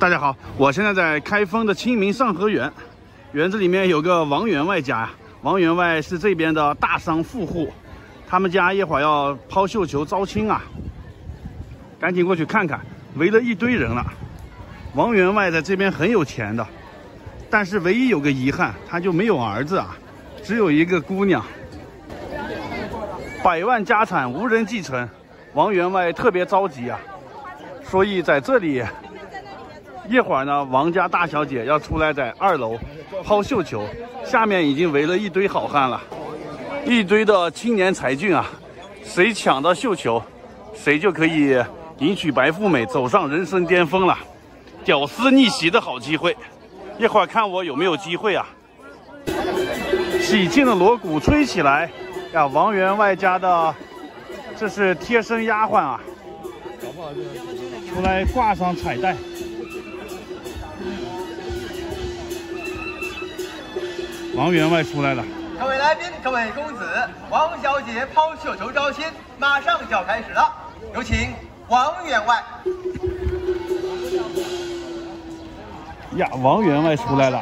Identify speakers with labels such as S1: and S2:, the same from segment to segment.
S1: 大家好，我现在在开封的清明上河园，园子里面有个王员外家呀。王员外是这边的大商富户，他们家一会儿要抛绣球招亲啊，赶紧过去看看，围了一堆人了。王员外在这边很有钱的，但是唯一有个遗憾，他就没有儿子啊，只有一个姑娘。100万家产无人继承，王员外特别着急啊，所以在这里。一会儿呢，王家大小姐要出来在2楼抛绣球，下面已经围了一堆好汉了，一堆的青年才俊啊！谁抢到绣球，谁就可以迎娶白富美，走上人生巅峰了，屌丝逆袭的好机会。一会儿看我有没有机会啊！喜庆的锣鼓吹起来呀！王员外家的这是贴身丫鬟啊，出来挂上彩带。王员外出来了，
S2: 各位来宾，各位公子，王小姐抛绣球招亲，马上就要开始了，有请王员外。
S1: 呀，王员外出来了，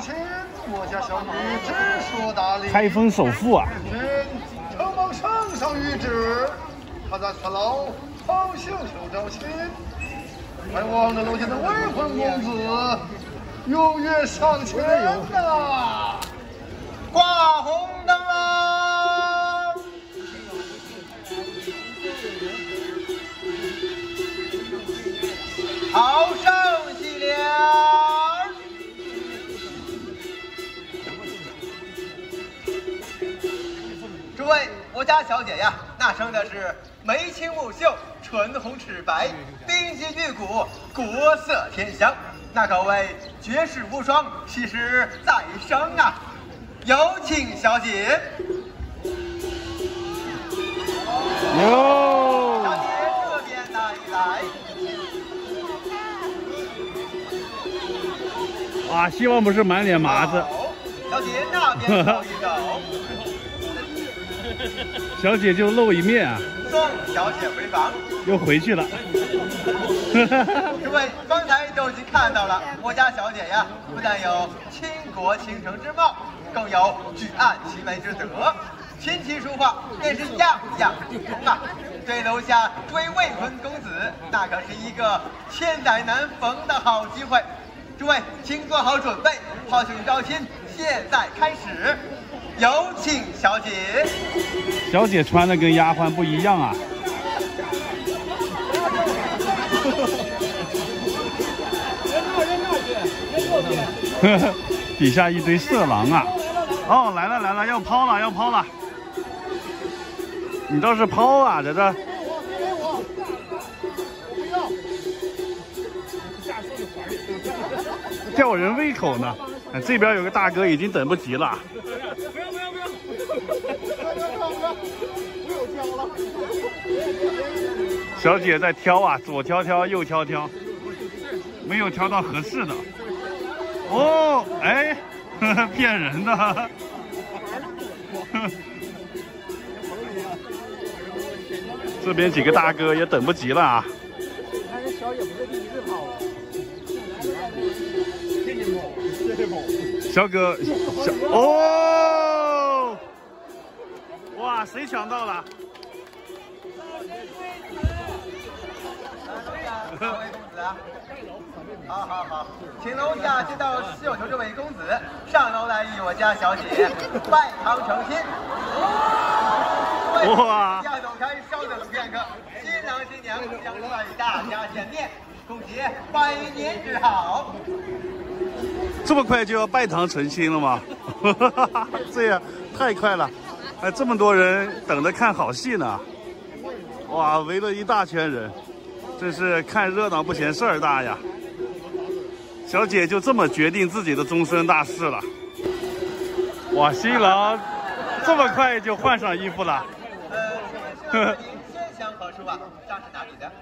S3: 我家小女知书达理，
S1: 开封首富啊！
S3: 承蒙圣上谕旨，他在4楼抛绣球招亲，还望着楼下的未婚公子踊跃上前呐！
S2: 挂红灯啦！好生喜了！诸位，我家小姐呀，那生的是眉清目秀、唇红齿白、冰肌玉骨、国色天香，那可谓绝世无双，其实再生啊！有请小姐。
S1: 哟，
S2: 小姐这边来一来。
S1: 啊，希望不是满脸麻子。
S2: 小姐那边走一走。
S1: 小姐就露一面啊。
S2: 送小姐回房。
S1: 又回去了。
S2: 诸位，刚才都已经看到了，我家小姐呀，不但有倾国倾城之貌。更有举案齐眉之德，琴棋书画便是样样精通啊！对楼下追未婚公子，那可是一个千载难逢的好机会。诸位，请做好准备，抛绣球招亲现在开始。有请小姐。
S1: 小姐穿的跟丫鬟不一样啊！底下一堆色狼啊！哦，来了，要抛了！你倒是抛啊，在这。吊人胃口呢。这边有个大哥已经等不及了。小姐在挑啊，左挑挑，右挑挑，没有挑到合适的。哦，哎。骗人的！这边几个大哥也等不及了啊！小哥，哦！哇，谁抢到了？
S2: 各位公子啊！好，请楼下接到绣球这位公子上楼来与我家小姐拜堂成亲。
S1: 哇！
S2: 不要走开，稍等片刻，新郎新娘将与大家见面，恭喜百年之好。
S1: 这么快就要拜堂成亲了吗？这样太快了！哎，这么多人等着看好戏呢！哇，围了一大圈人，真是看热闹不嫌事儿大呀！小姐就这么决定自己的终身大事了。哇，新郎这么快就换上衣服了。
S2: 您先乡何处啊？家是哪里的？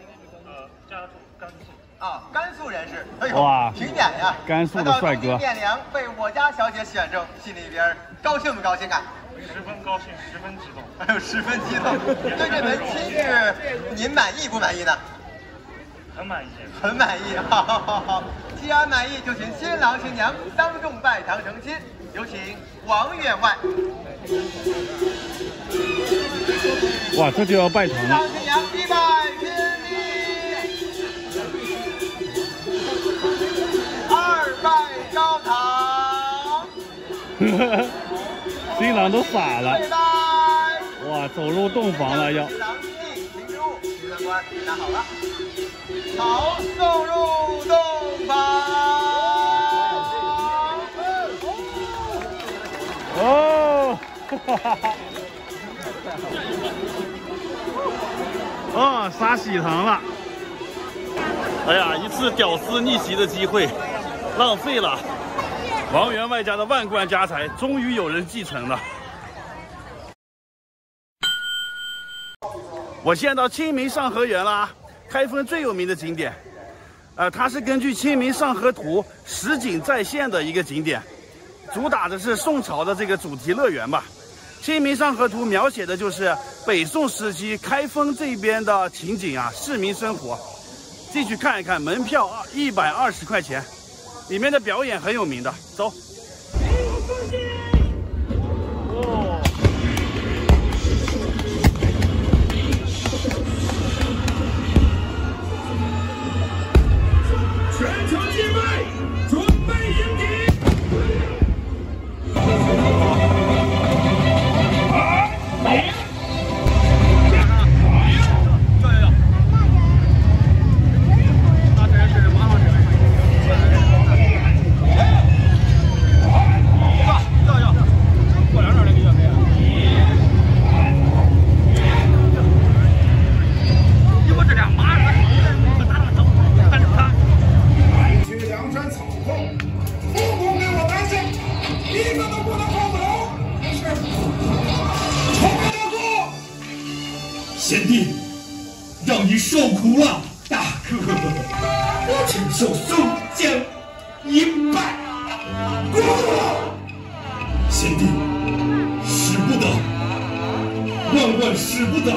S4: 家住甘肃。
S2: 啊，甘肃人士。哎呦，
S1: 哇，
S2: 评点呀！
S1: 甘肃的帅哥。
S2: 汴梁被我家小姐选中，心里边高兴不高兴啊？
S4: 十分高兴，十分激动。
S2: 哎呦，十分激动。对这门亲事，您满意不满意呢？
S4: 很满意。
S2: 很满意，好。既然满意，就请新郎新娘当众拜堂成亲。有请王员外。
S1: 哇，这就要拜堂
S2: 新
S1: 了。
S2: 郎新娘一拜天地，二拜高堂，
S1: 新郎都傻了。
S2: 对拜。
S1: 哇，走入洞房了要。
S2: 新郎进行入，新郎官拿好了，好，送入洞房。
S1: 哦，哈哈哈！哦，杀喜糖了！哎呀，一次屌丝逆袭的机会，浪费了。王员外家的万贯家财，终于有人继承了。我现在到清明上河园啦，开封最有名的景点。它是根据《清明上河图》实景再现的一个景点。主打的是宋朝的这个主题乐园吧，《清明上河图》描写的就是北宋时期开封这边的情景啊，市民生活。进去看一看，门票120块钱，里面的表演很有名的，走。哦，
S5: 全场戒备，准备迎敌。贤弟，让你受苦了，大哥，请受宋江一拜。贤弟，使不得，万万使不得，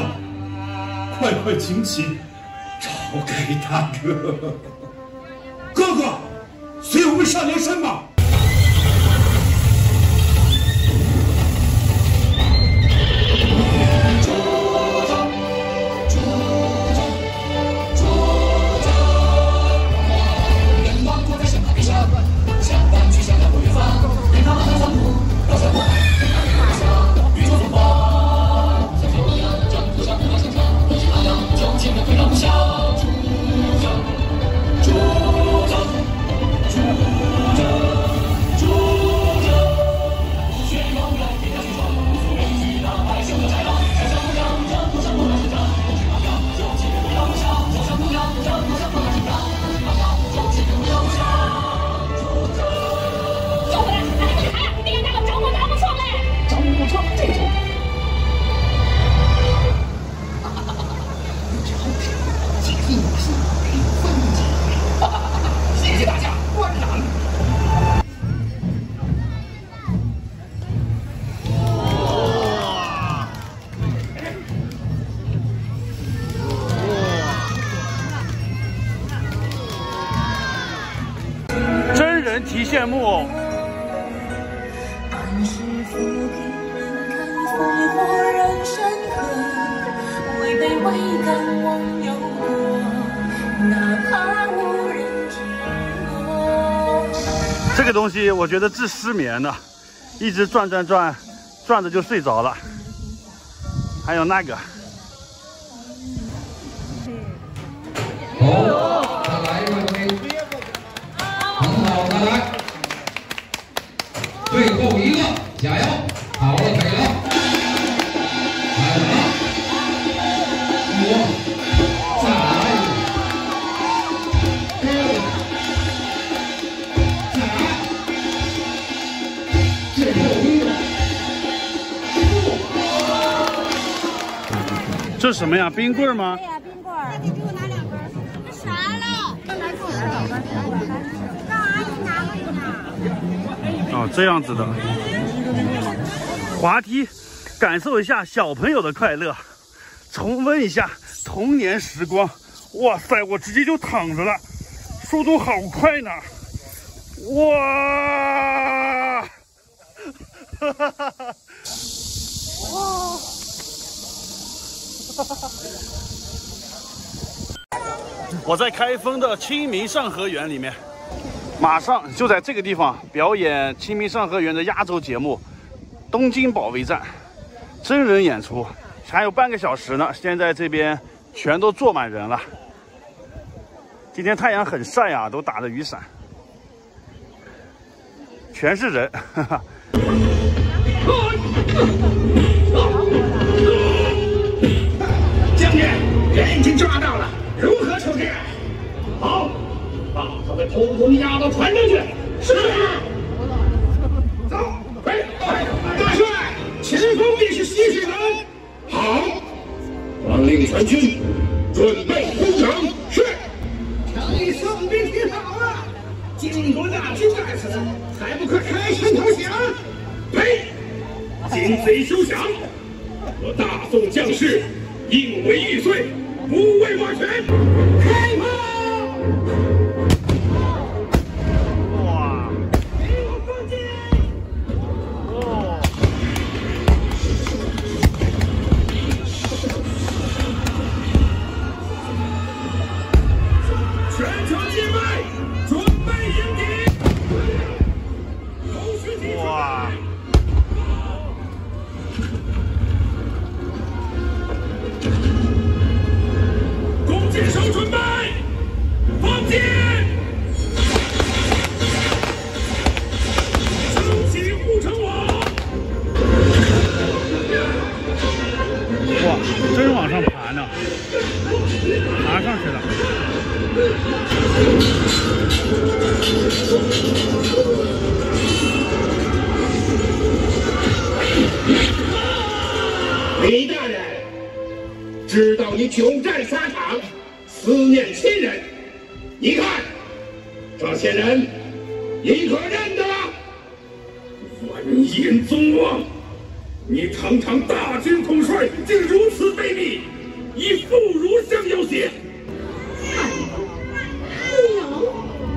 S5: 快快请起，找给大哥。哥哥，随我们上梁山吧。
S1: 提线木偶。这个东西我觉得治失眠的，一直转着就睡着了。还有那个。
S6: 好，再来一位。很好，再来，最后一个，加油！好了，可以了，来了，再来，最后一个，
S1: 这是什么呀？冰棍吗？
S7: 对呀，冰棍儿。那你给我拿2根。那啥了？刚才给我拿2根，让阿姨拿回去呢。
S1: 哦，这样子的。滑梯，感受一下小朋友的快乐，重温一下童年时光。哇塞，我直接就躺着了，速度好快呢！哇！哈哈哈哈！哇！我在开封的清明上河园里面，马上就在这个地方表演清明上河园的压轴节目——东京保卫战，真人演出，还有半个小时呢。现在这边全都坐满人了。今天太阳很晒啊，都打着雨伞，全是人，哈哈。
S5: 将军，人已经抓到了，如何处置？好，把他们统统押到船上去。是。走，喂，大帅，前方便是西水门。好，传令全军准备攻城。是。你送兵听好了，晋国大军在此，还不可开城投降。呸！今贼休想！我大宋将士应为玉碎，不为瓦全。开炮！
S1: 哇！
S5: 给我放箭！
S1: 哦！
S5: 全城戒备，准备迎敌。
S1: 哇！
S5: 弓箭手准备，放箭！升起护城网！
S1: 哇，真往上爬呢，爬上去了。
S5: 李大人，知道你久战沙场，思念亲人。你看，这些人，你可认得？完颜宗望，你堂堂大军统帅，竟如此卑鄙，以妇孺相要挟！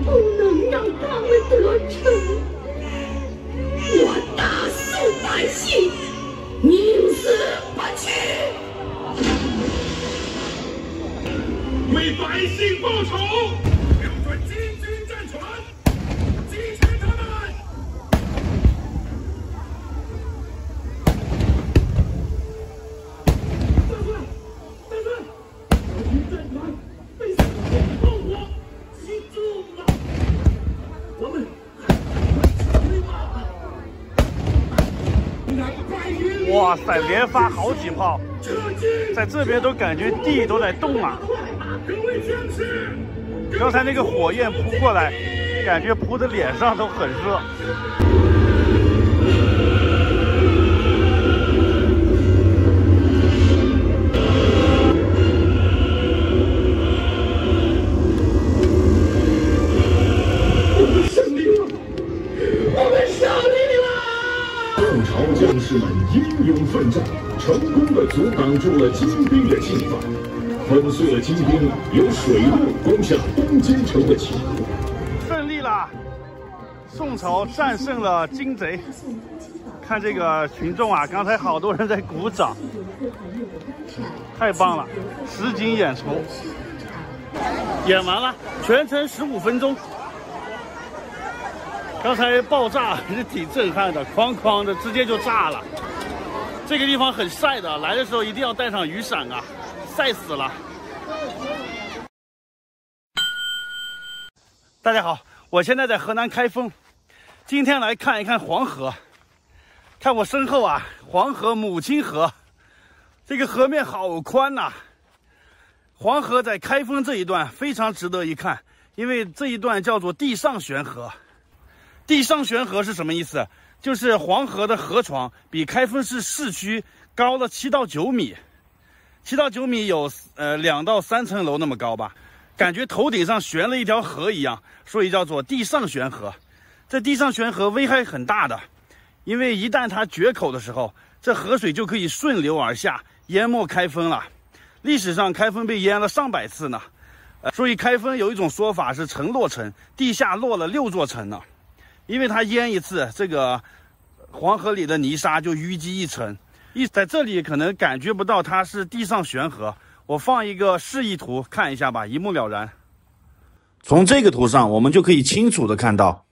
S8: 不能让他们得逞。我大宋百姓宁死不屈，
S5: 为百姓报仇，瞄准金军战船，击沉他们！大帅，大帅，我军战船被四面炮火击中了，我们还快撤退吧！
S1: 哇塞，连发好几炮，在这边都感觉地都在动啊！刚才那个火焰扑过来，感觉扑的脸上都很热。
S5: 我们胜利了！我们胜利了！
S9: 宋朝将士们英勇奋战，成功的阻挡住了金兵的进犯，粉碎了金兵由水路攻下东京城的企图。
S1: 胜利啦！宋朝战胜了金贼。看这个群众啊，刚才好多人在鼓掌，太棒了！实景演出演完了，全程15分钟。刚才爆炸还是挺震撼的，哐哐的直接就炸了。这个地方很晒的，来的时候一定要带上雨伞啊，晒死了。大家好，我现在在河南开封，今天来看一看黄河。看我身后啊，黄河母亲河，这个河面好宽呐。黄河在开封这一段非常值得一看，因为这一段叫做地上悬河。地上悬河是什么意思？就是黄河的河床比开封市市区高了7到9米，7到9米有2到3层楼那么高吧，感觉头顶上悬了一条河一样，所以叫做地上悬河。这地上悬河危害很大的，因为一旦它决口的时候，这河水就可以顺流而下，淹没开封了。历史上开封被淹了上百次呢，所以开封有一种说法是城落城，地下落了6座城呢。因为它淹一次，这个黄河里的泥沙就淤积一层。在这里可能感觉不到它是地上悬河，我放一个示意图看一下吧，一目了然。从这个图上，我们就可以清楚的看到，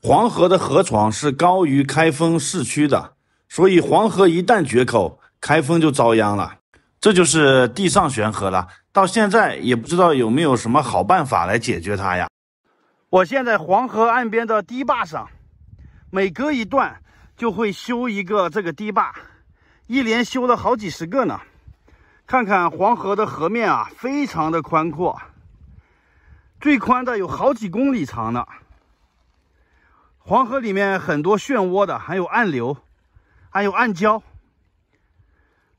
S1: 黄河的河床是高于开封市区的，所以黄河一旦决口，开封就遭殃了。这就是地上悬河了，到现在也不知道有没有什么好办法来解决它呀。我现在黄河岸边的堤坝上，每隔一段就会修一个这个堤坝，一连修了好几十个呢。看看黄河的河面啊，非常的宽阔，最宽的有好几公里长呢。黄河里面很多漩涡的，还有暗流，还有暗礁。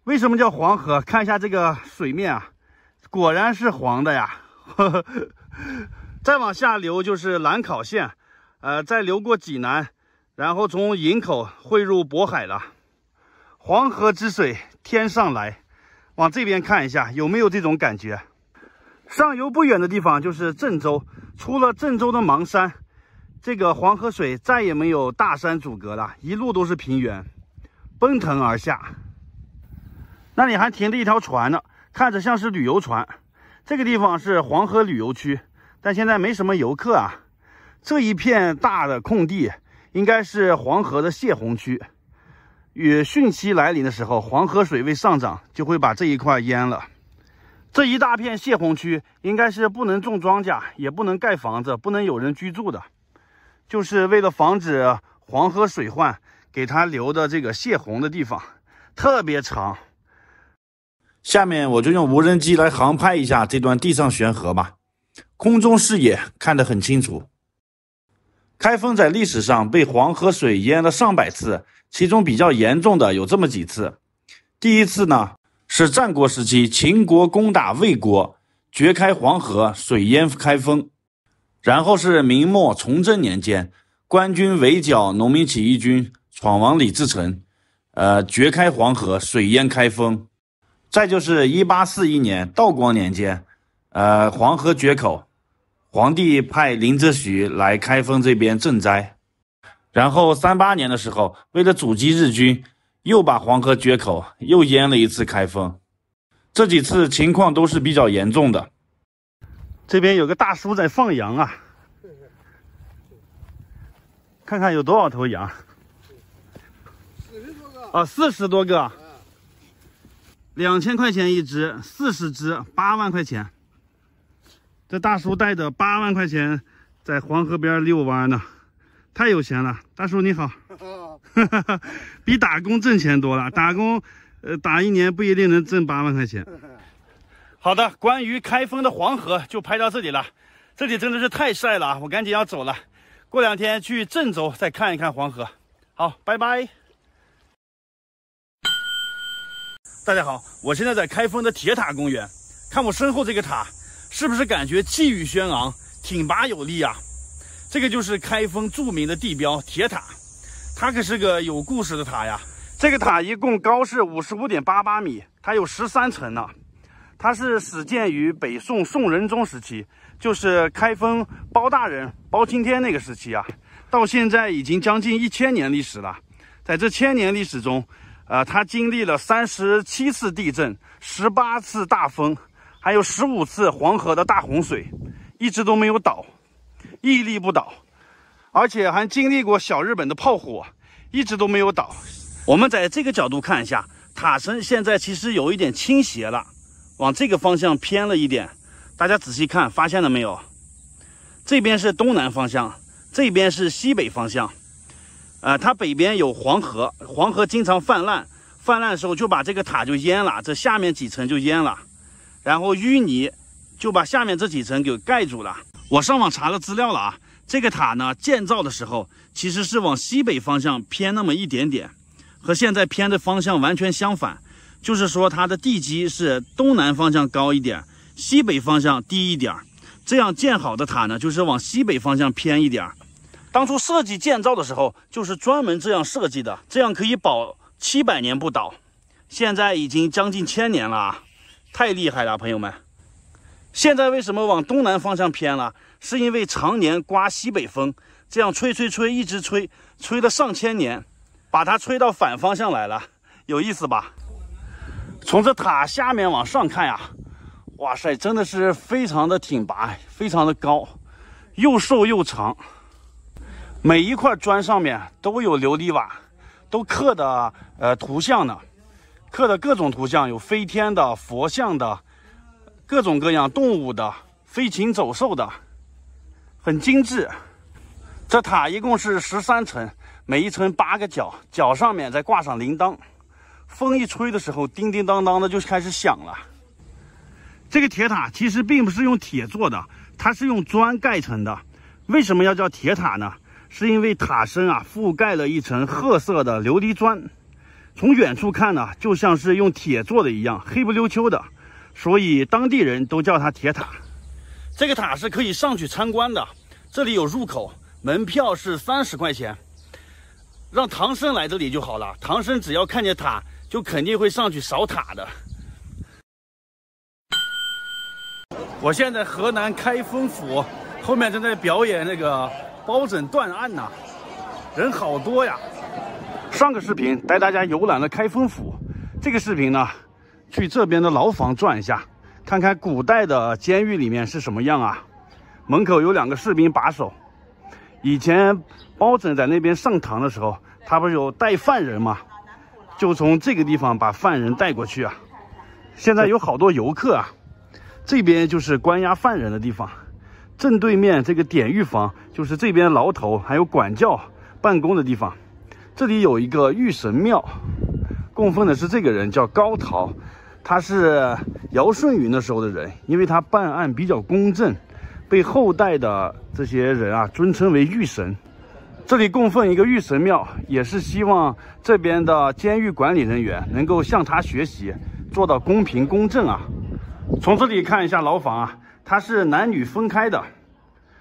S1: 为什么叫黄河？看一下这个水面啊，果然是黄的呀。再往下流就是兰考县，再流过济南，然后从营口汇入渤海了。黄河之水天上来，往这边看一下，有没有这种感觉？上游不远的地方就是郑州，出了郑州的邙山，这个黄河水再也没有大山阻隔了，一路都是平原，奔腾而下。那里还停着一条船呢，看着像是旅游船。这个地方是黄河旅游区，但现在没什么游客啊。这一片大的空地应该是黄河的泄洪区，与汛期来临的时候，黄河水位上涨，就会把这一块淹了。这一大片泄洪区应该是不能种庄稼，也不能盖房子，不能有人居住的，就是为了防止黄河水患给它留的这个泄洪的地方，特别长。下面我就用无人机来航拍一下这段地上悬河吧，空中视野看得很清楚。开封在历史上被黄河水淹了上百次，其中比较严重的有这么几次。第一次呢，是战国时期秦国攻打魏国，决开黄河，水淹开封。然后是明末崇祯年间，官军围剿农民起义军，闯王李自成，决开黄河，水淹开封。再就是1841年道光年间，黄河决口，皇帝派林则徐来开封这边赈灾。然后38年的时候，为了阻击日军，又把黄河决口，又淹了一次开封。这几次情况都是比较严重的。这边有个大叔在放羊啊，看看有多少头羊。40多个。2000块钱一只，40只，8万块钱。这大叔带着8万块钱在黄河边遛弯呢，太有钱了。大叔你好，比打工挣钱多了。打工，打一年不一定能挣8万块钱。好的，关于开封的黄河就拍到这里了。这里真的是太晒了，我赶紧要走了。过2天去郑州再看一看黄河。好，拜拜。大家好，我现在在开封的铁塔公园，看我身后这个塔，是不是感觉气宇轩昂、挺拔有力啊？这个就是开封著名的地标铁塔，它可是个有故事的塔呀。这个塔一共高是55.88米，它有13层呢。它是始建于北宋宋仁宗时期，就是开封包大人包青天那个时期啊，到现在已经将近1000年历史了。在这1000年历史中，它经历了37次地震、18次大风，还有15次黄河的大洪水，一直都没有倒，屹立不倒，而且还经历过小日本的炮火，一直都没有倒。我们在这个角度看一下，塔身现在其实有一点倾斜了，往这个方向偏了一点。大家仔细看，发现了没有？这边是东南方向，这边是西北方向。它北边有黄河，黄河经常泛滥，泛滥的时候就把这个塔就淹了，这下面几层就淹了，然后淤泥就把下面这几层给盖住了。我上网查了资料了啊，这个塔呢建造的时候其实是往西北方向偏那么一点点，和现在偏的方向完全相反，就是说它的地基是东南方向高一点，西北方向低一点，这样建好的塔呢就是往西北方向偏一点。当初设计建造的时候就是专门这样设计的，这样可以保700年不倒。现在已经将近1000年了啊，太厉害了朋友们。现在为什么往东南方向偏了？是因为常年刮西北风，这样吹，一直吹了上千年，把它吹到反方向来了，有意思吧？从这塔下面往上看呀，哇塞，真的是非常的挺拔，非常的高，又瘦又长。每一块砖上面都有琉璃瓦，都刻的图像呢，刻的各种图像，有飞天的、佛像的，各种各样动物的、飞禽走兽的，很精致。这塔一共是13层，每一层8个角，角上面再挂上铃铛，风一吹的时候，叮叮当当的就开始响了。这个铁塔其实并不是用铁做的，它是用砖盖成的。为什么要叫铁塔呢？是因为塔身啊覆盖了一层褐色的琉璃砖，从远处看呢，就像是用铁做的一样，黑不溜秋的，所以当地人都叫它铁塔。这个塔是可以上去参观的，这里有入口，门票是30块钱。让唐僧来这里就好了，唐僧只要看见塔，就肯定会上去扫塔的。我现在河南开封府后面正在表演那个包拯断案呐，人好多呀。上个视频带大家游览了开封府，这个视频呢，去这边的牢房转一下，看看古代的监狱里面是什么样啊。门口有2个士兵把守，以前包拯在那边上堂的时候，他不是有带犯人嘛，就从这个地方把犯人带过去啊。现在有好多游客啊，这边就是关押犯人的地方。正对面这个典狱房就是这边牢头还有管教办公的地方。这里有一个玉神庙，供奉的是这个人叫高陶，他是尧舜禹那时候的人，因为他办案比较公正，被后代的这些人啊尊称为玉神。这里供奉一个玉神庙，也是希望这边的监狱管理人员能够向他学习，做到公平公正啊。从这里看一下牢房啊，它是男女分开的，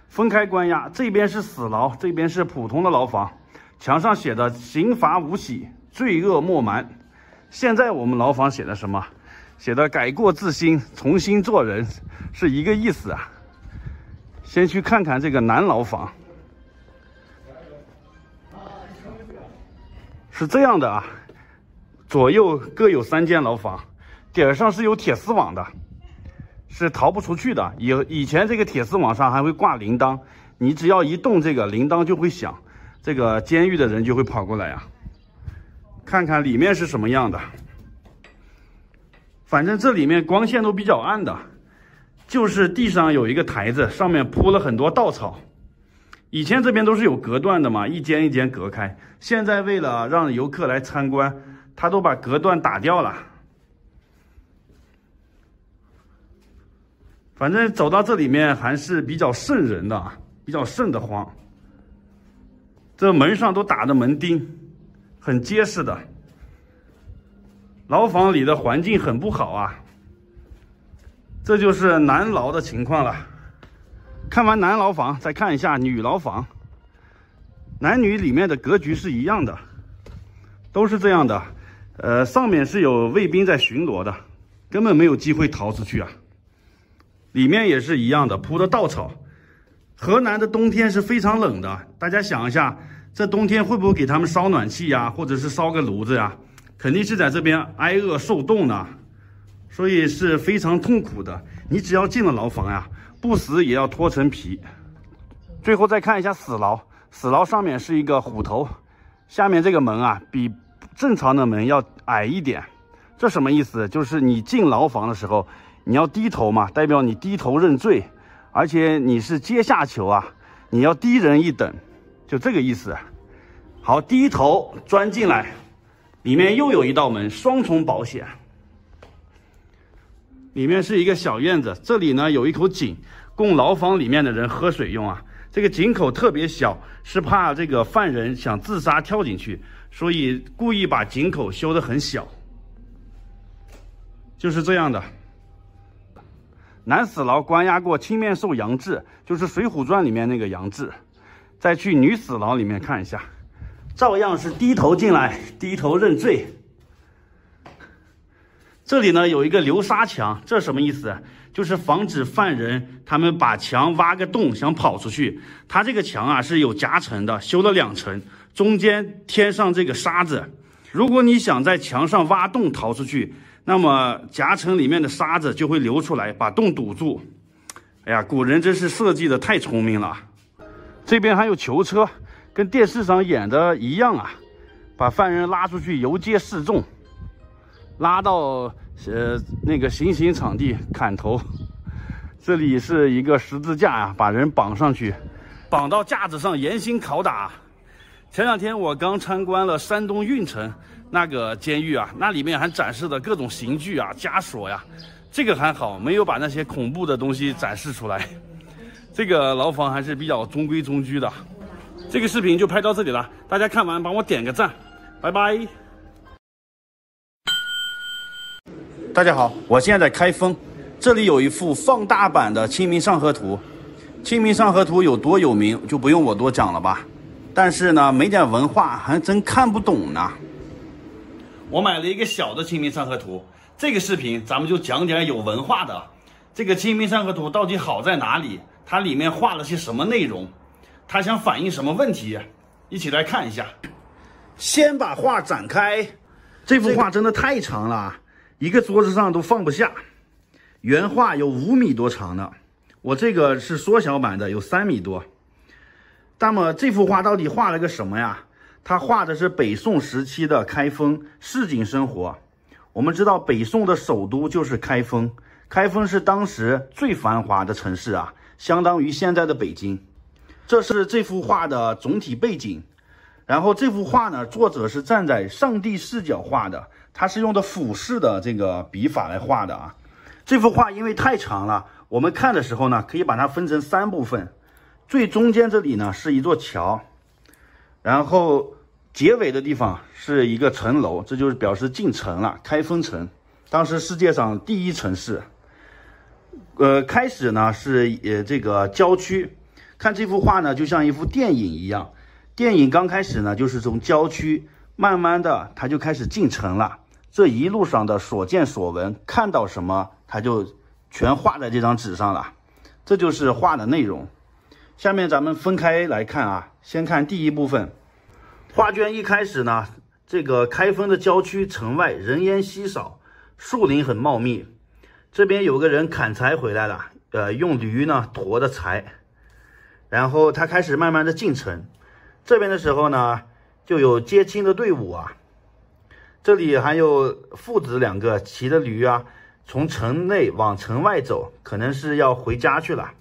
S1: 分开关押，这边是死牢，这边是普通的牢房。墙上写的刑罚无喜，罪恶莫瞒。现在我们牢房写的什么？写的改过自新，重新做人，是一个意思啊。先去看看这个男牢房，是这样的啊，左右各有3间牢房，顶上是有铁丝网的，是逃不出去的。以前这个铁丝网上还会挂铃铛，你只要一动这个铃铛就会响，这个监狱的人就会跑过来啊。看看里面是什么样的，反正这里面光线都比较暗的，就是地上有一个台子，上面铺了很多稻草。以前这边都是有隔断的嘛，一间一间隔开，现在为了让游客来参观，他都把隔断打掉了。反正走到这里面还是比较瘆人的啊，比较瘆得慌。这门上都打的门钉，很结实的。牢房里的环境很不好啊。这就是男牢的情况了。看完男牢房，再看一下女牢房。男女里面的格局是一样的，都是这样的。上面是有卫兵在巡逻的，根本没有机会逃出去啊。里面也是一样的，铺的稻草。河南的冬天是非常冷的，大家想一下，这冬天会不会给他们烧暖气呀，或者是烧个炉子呀？肯定是在这边挨饿受冻的，所以是非常痛苦的。你只要进了牢房呀，不死也要脱层皮。最后再看一下死牢，死牢上面是一个虎头，下面这个门啊比正常的门要矮一点。这什么意思？就是你进牢房的时候，你要低头嘛，代表你低头认罪，而且你是阶下囚啊，你要低人一等，就这个意思。好，低头钻进来，里面又有一道门，双重保险。里面是一个小院子，这里呢有一口井，供牢房里面的人喝水用啊。这个井口特别小，是怕这个犯人想自杀跳进去，所以故意把井口修得很小。就是这样的。男死牢关押过青面兽杨志，就是《水浒传》里面那个杨志。再去女死牢里面看一下，照样是低头进来，低头认罪。这里呢有一个流沙墙，这什么意思？就是防止犯人他们把墙挖个洞想跑出去。它这个墙啊是有夹层的，修了2层，中间添上这个沙子。如果你想在墙上挖洞逃出去，那么夹层里面的沙子就会流出来，把洞堵住。哎呀，古人真是设计的太聪明了。这边还有囚车，跟电视上演的一样啊，把犯人拉出去游街示众，拉到那个行刑场地砍头。这里是一个十字架啊，把人绑上去，绑到架子上严刑拷打。前2天我刚参观了山东运城那个监狱啊，那里面还展示的各种刑具啊、枷锁呀，这个还好，没有把那些恐怖的东西展示出来。这个牢房还是比较中规中矩的。这个视频就拍到这里了，大家看完帮我点个赞，拜拜。大家好，我现在在开封，这里有一幅放大版的《清明上河图》。《清明上河图》有多有名，就不用我多讲了吧。但是呢，没点文化还真看不懂呢。我买了一个小的《清明上河图》，这个视频咱们就讲点有文化的。这个《清明上河图》到底好在哪里？它里面画了些什么内容？它想反映什么问题？一起来看一下。先把画展开，这幅画真的太长了，一个桌子上都放不下。原画有5米多长呢，我这个是缩小版的，有3米多。那么这幅画到底画了个什么呀？它画的是北宋时期的开封市井生活。我们知道北宋的首都就是开封，开封是当时最繁华的城市啊，相当于现在的北京。这是这幅画的总体背景。然后这幅画呢，作者是站在上帝视角画的，他是用的俯视的这个笔法来画的啊。这幅画因为太长了，我们看的时候呢，可以把它分成3部分。最中间这里呢是一座桥，然后结尾的地方是一个城楼，这就是表示进城了，开封城，当时世界上第1城市。开始呢是这个郊区，看这幅画呢就像一幅电影一样。电影刚开始呢就是从郊区，慢慢的它就开始进城了。这一路上的所见所闻，看到什么它就全画在这张纸上了，这就是画的内容。下面咱们分开来看啊，先看第1部分。画卷一开始呢，这个开封的郊区城外人烟稀少，树林很茂密。这边有个人砍柴回来了，用驴呢驮的柴，然后他开始慢慢的进城。这边的时候呢，就有接亲的队伍啊，这里还有父子2个骑的驴啊，从城内往城外走，可能是要回家去了。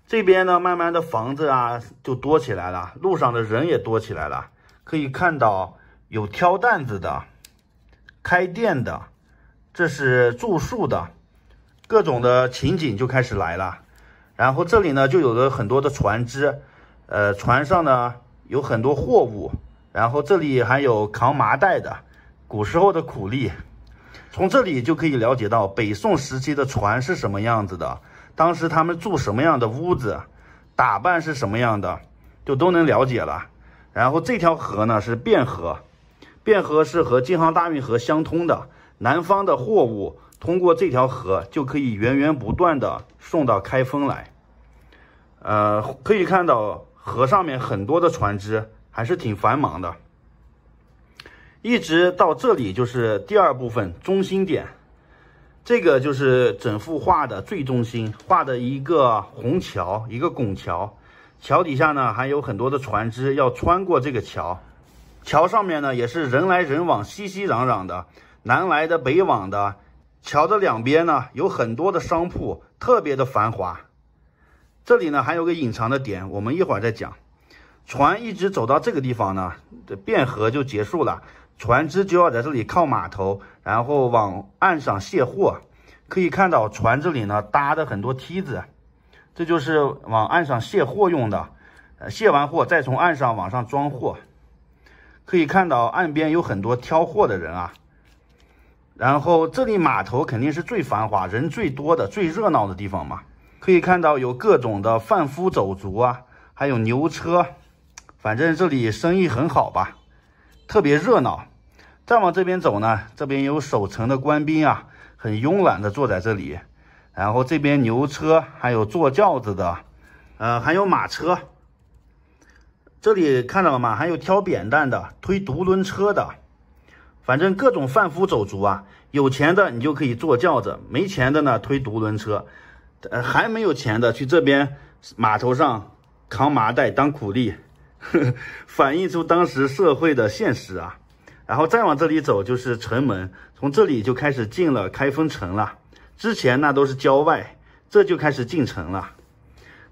S1: 这边呢，慢慢的房子啊就多起来了，路上的人也多起来了。可以看到有挑担子的，开店的，这是住宿的，各种的情景就开始来了。然后这里呢就有了很多的船只，船上呢有很多货物，然后这里还有扛麻袋的，古时候的苦力。从这里就可以了解到北宋时期的船是什么样子的，当时他们住什么样的屋子，打扮是什么样的，就都能了解了。然后这条河呢是汴河，汴河是和京杭大运河相通的，南方的货物通过这条河就可以源源不断的送到开封来。可以看到河上面很多的船只，还是挺繁忙的。一直到这里就是第2部分中心点，这个就是整幅画的最中心，画的一个虹桥，一个拱桥，桥底下呢还有很多的船只要穿过这个桥，桥上面呢也是人来人往，熙熙攘攘的，南来的北往的，桥的2边呢有很多的商铺，特别的繁华。这里呢还有个隐藏的点，我们一会儿再讲。船一直走到这个地方呢，这汴河就结束了，船只就要在这里靠码头，然后往岸上卸货。可以看到船这里呢搭的很多梯子，这就是往岸上卸货用的。卸完货再从岸上往上装货。可以看到岸边有很多挑货的人啊。然后这里码头肯定是最繁华、人最多的、最热闹的地方嘛。可以看到有各种的贩夫走卒啊，还有牛车，反正这里生意很好吧，特别热闹。再往这边走呢，这边有守城的官兵啊，很慵懒的坐在这里。然后这边牛车，还有坐轿子的，还有马车。这里看到了吗？还有挑扁担的，推独轮车的。反正各种贩夫走卒啊，有钱的你就可以坐轿子，没钱的呢推独轮车，还没有钱的去这边码头上扛麻袋当苦力，反映出当时社会的现实啊。然后再往这里走就是城门，从这里就开始进了开封城了。之前那都是郊外，这就开始进城了。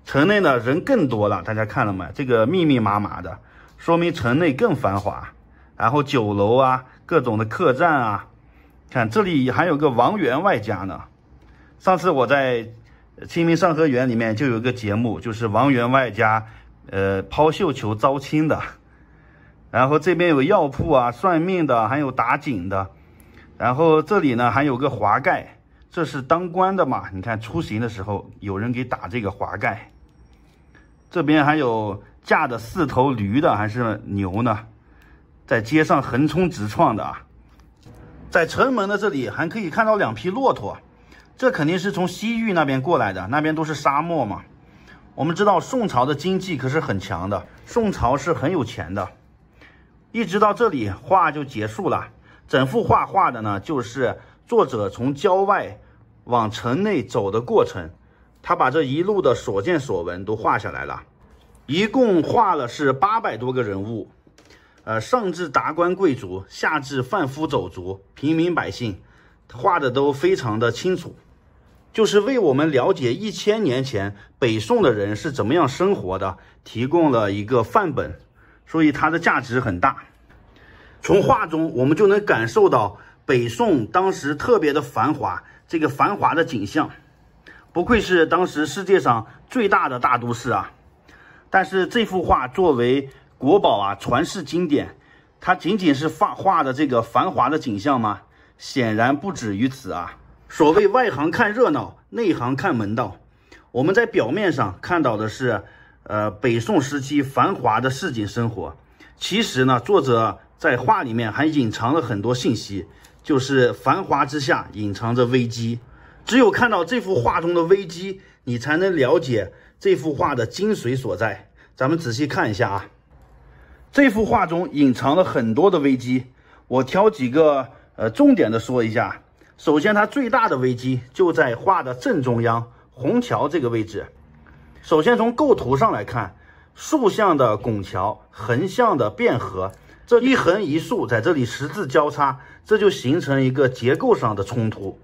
S1: 城内呢人更多了，大家看了吗？这个密密麻麻的，说明城内更繁华。然后酒楼啊，各种的客栈啊，看这里还有个王员外家呢。上次我在《清明上河园》里面就有个节目，就是王员外家抛绣球招亲的。然后这边有药铺啊，算命的，还有打井的。然后这里呢还有个华盖，这是当官的嘛，你看出行的时候有人给打这个华盖。这边还有驾着4头驴的还是牛呢，在街上横冲直撞的啊。在城门的这里还可以看到2匹骆驼，这肯定是从西域那边过来的，那边都是沙漠嘛。我们知道宋朝的经济可是很强的，宋朝是很有钱的。一直到这里画就结束了，整幅画画的呢就是作者从郊外往城内走的过程，他把这一路的所见所闻都画下来了。一共画了是800多个人物，上至达官贵族，下至贩夫走卒、平民百姓，画的都非常的清楚，就是为我们了解1000年前北宋的人是怎么样生活的提供了一个范本，所以它的价值很大。从画中我们就能感受到北宋当时特别的繁华，这个繁华的景象，不愧是当时世界上最大的大都市啊。但是这幅画作为国宝啊，传世经典，它仅仅是画的这个繁华的景象吗？显然不止于此啊。所谓外行看热闹，内行看门道。我们在表面上看到的是北宋时期繁华的市井生活，其实呢作者在画里面还隐藏了很多信息，就是繁华之下隐藏着危机。只有看到这幅画中的危机，你才能了解这幅画的精髓所在。咱们仔细看一下啊，这幅画中隐藏了很多的危机，我挑几个重点的说一下。首先它最大的危机就在画的正中央虹桥这个位置。首先从构图上来看，竖向的拱桥，横向的汴河，这一横一竖在这里十字交叉，这就形成一个结构上的冲突。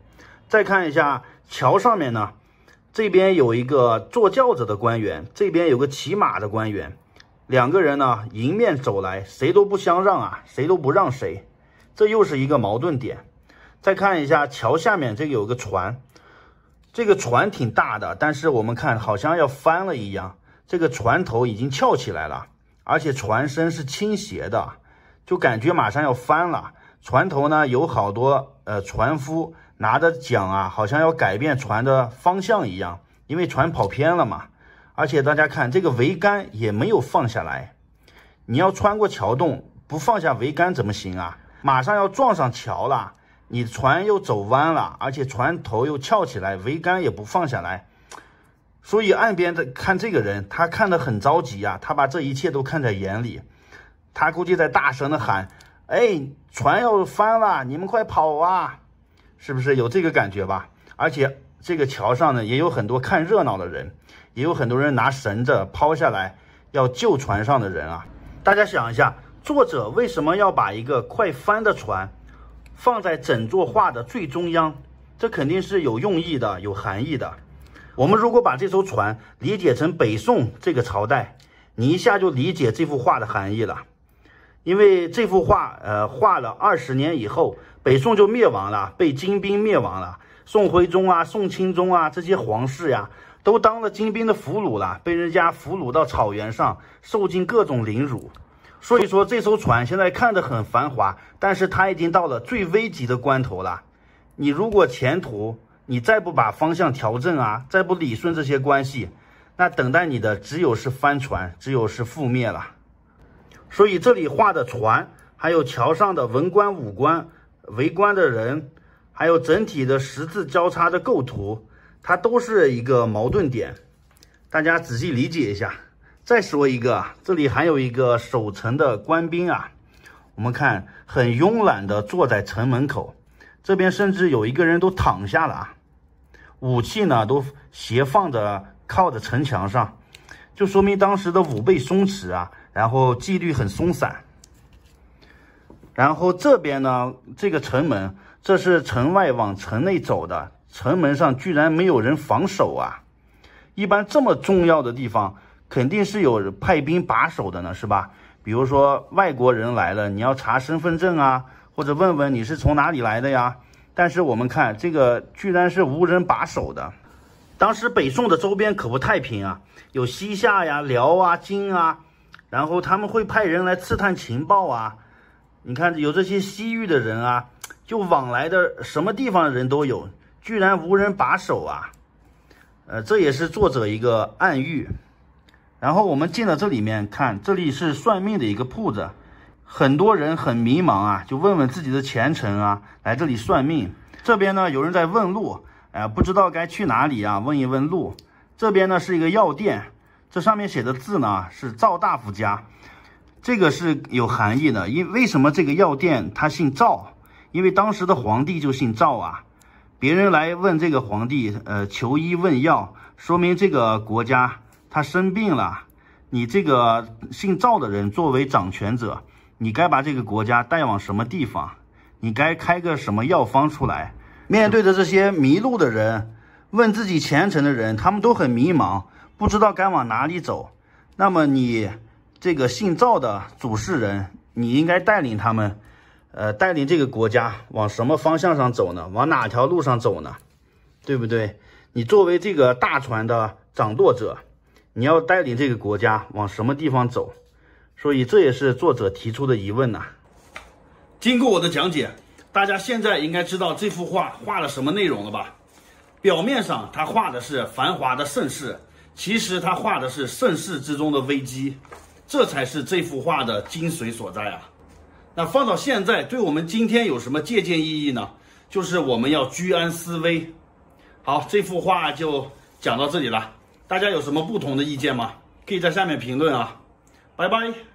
S1: 再看一下桥上面呢，这边有一个坐轿子的官员，这边有个骑马的官员，两个人呢迎面走来，谁都不相让啊，谁都不让谁，这又是一个矛盾点。再看一下桥下面这个有个船，这个船挺大的，但是我们看好像要翻了一样，这个船头已经翘起来了，而且船身是倾斜的，就感觉马上要翻了。船头呢有好多船夫拿着桨啊，好像要改变船的方向一样，因为船跑偏了嘛。而且大家看这个桅杆也没有放下来，你要穿过桥洞不放下桅杆怎么行啊？马上要撞上桥了，你船又走弯了，而且船头又翘起来，桅杆也不放下来。所以岸边的看这个人，他看得很着急啊，他把这一切都看在眼里，他估计在大声的喊，哎，船要翻了，你们快跑啊，是不是有这个感觉吧？而且这个桥上呢也有很多看热闹的人，也有很多人拿绳子抛下来要救船上的人啊。大家想一下，作者为什么要把一个快翻的船放在整座画的最中央？这肯定是有用意的，有含义的。我们如果把这艘船理解成北宋这个朝代，你一下就理解这幅画的含义了。因为这幅画画了20年以后，北宋就灭亡了，被金兵灭亡了。宋徽宗啊、宋钦宗啊这些皇室呀，都当了金兵的俘虏了，被人家俘虏到草原上，受尽各种凌辱。所以说这艘船现在看得很繁华，但是它已经到了最危急的关头了。你如果前途你再不把方向调正啊，再不理顺这些关系，那等待你的只有是翻船，只有是覆灭了。所以这里画的船还有桥上的文官、武官、围观的人，还有整体的十字交叉的构图，它都是一个矛盾点，大家仔细理解一下。再说一个，这里还有一个守城的官兵啊，我们看很慵懒的坐在城门口，这边甚至有一个人都躺下了啊，武器呢都斜放着靠着城墙上，就说明当时的武备松弛啊，然后纪律很松散。然后这边呢，这个城门，这是城外往城内走的，城门上居然没有人防守啊！一般这么重要的地方，肯定是有派兵把守的呢，是吧？比如说外国人来了，你要查身份证啊，或者问问你是从哪里来的呀。但是我们看这个居然是无人把守的。当时北宋的周边可不太平啊，有西夏呀、辽啊、金啊，然后他们会派人来刺探情报啊。你看有这些西域的人啊，就往来的什么地方的人都有，居然无人把守啊。这也是作者一个暗喻。然后我们进了这里面看，这里是算命的一个铺子，很多人很迷茫啊，就问问自己的前程啊，来这里算命。这边呢有人在问路，不知道该去哪里啊，问一问路。这边呢是一个药店，这上面写的字呢是赵大夫家。这个是有含义的，为什么这个药店他姓赵？因为当时的皇帝就姓赵啊。别人来问这个皇帝，求医问药，说明这个国家他生病了。你这个姓赵的人作为掌权者，你该把这个国家带往什么地方？你该开个什么药方出来？面对着这些迷路的人，问自己前程的人，他们都很迷茫，不知道该往哪里走。那么你这个姓赵的主事人，你应该带领他们，带领这个国家往什么方向上走呢？往哪条路上走呢？对不对？你作为这个大船的掌舵者，你要带领这个国家往什么地方走？所以这也是作者提出的疑问呐。经过我的讲解，大家现在应该知道这幅画画了什么内容了吧？表面上他画的是繁华的盛世，其实他画的是盛世之中的危机。这才是这幅画的精髓所在啊！那放到现在，对我们今天有什么借鉴意义呢？就是我们要居安思危。好，这幅画就讲到这里了，大家有什么不同的意见吗？可以在下面评论啊！拜拜。